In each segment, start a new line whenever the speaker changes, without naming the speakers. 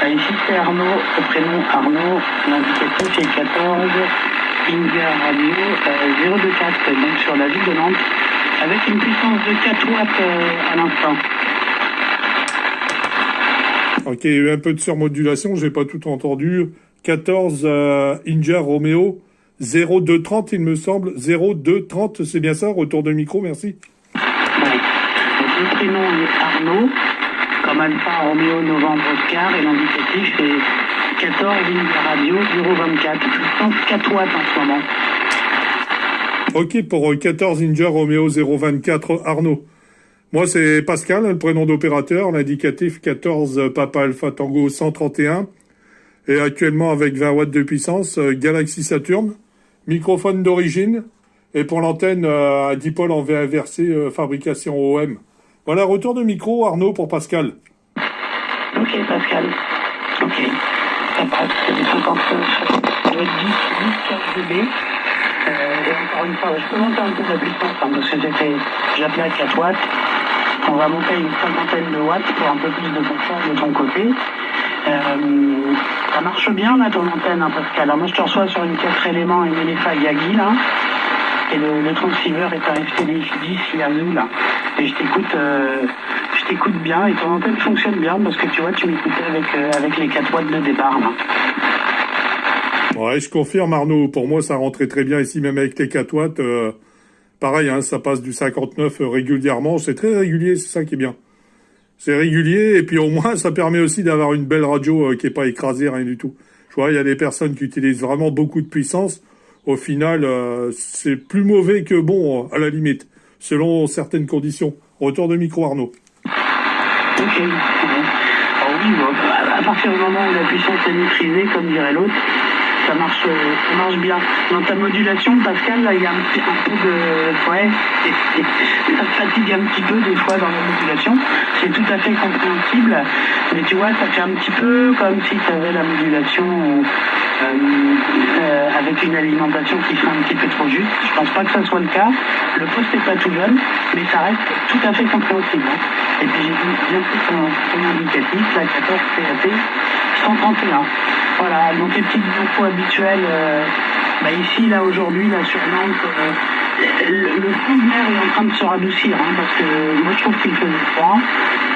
Ici c'est Arnaud, le prénom Arnaud, l'indicatif est 14, India Radio 024, donc sur la ville de Nantes, avec une puissance de 4 watts à l'instant.
Ok, il y a eu un peu de surmodulation, j'ai pas tout entendu. 14 India Romeo 0230, il me semble. 0230, c'est bien ça? Retour de micro, merci.
Oui. Donc le prénom est Arnaud, comme Alpha Romeo Novembre Oscar, et l'indicatif est 14 India Radio 024, puissance 4 watts en ce moment.
Ok, pour 14 India Romeo 024, Arnaud. Moi, c'est Pascal, le prénom d'opérateur, l'indicatif 14 Papa Alpha Tango 131. Et actuellement avec 20 watts de puissance, Galaxy Saturn, microphone d'origine, et pour l'antenne à dipôle en V inversé, fabrication OM. Voilà, retour de micro, Arnaud, pour Pascal.
Ok, Pascal. Ok. Ça passe, c'est 50, 10, 4 dB. Et encore une fois, je peux monter un peu la puissance, hein, parce que j'appelais à 4 watts. On va monter une cinquantaine de watts pour un peu plus de confort de ton côté. Ça marche bien là ton antenne, hein, Pascal. Alors moi je te reçois sur une 4 éléments, une Elefa Yagi là, et le transceiver est un FT10 Yazoo là. Et je t'écoute bien et ton antenne fonctionne bien parce que tu vois tu m'écoutais avec les 4 watts de départ là.
Ouais, je confirme Arnaud, pour moi ça rentrait très bien ici même avec les 4 watts. Pareil, hein, ça passe du 59 régulièrement, c'est très régulier, c'est ça qui est bien. C'est régulier, et puis au moins, ça permet aussi d'avoir une belle radio qui est pas écrasée, rien du tout. Je vois, il y a des personnes qui utilisent vraiment beaucoup de puissance. Au final, c'est plus mauvais que bon, à la limite, selon certaines conditions. Retour de micro, Arnaud.
Ok. Alors oui, à partir du moment où la puissance est maîtrisée, comme dirait l'autre, ça marche bien. Dans ta modulation, Pascal, là, il y a un peu de... Ouais, ça te fatigue un petit peu des fois dans la modulation. C'est tout à fait compréhensible. Mais tu vois, ça fait un petit peu comme si tu avais la modulation avec une alimentation qui serait un petit peu trop juste. Je pense pas que ça soit le cas. Le poste n'est pas tout jeune, mais ça reste tout à fait compréhensible. Hein. Et puis j'ai bien pris ton indicatif, la 14 CAT 131. Voilà, donc les petites infos habituelles, ici, là, aujourd'hui, là, sur Nantes, le front de mer est en train de se radoucir, hein, parce que moi, je trouve qu'il faisait froid.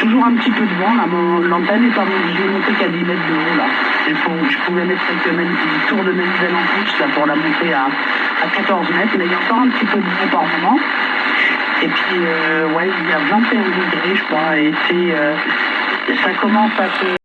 Toujours un petit peu de vent, là, l'antenne est pas montée, je l'ai montée qu'à 10 mètres de haut, là. Je pouvais mettre quelques tours de manivelle en plus, là, pour la monter à 14 mètres, mais il y a encore un petit peu de vent par moment. Et puis, il y a 21 degrés, je crois, et ça commence à se...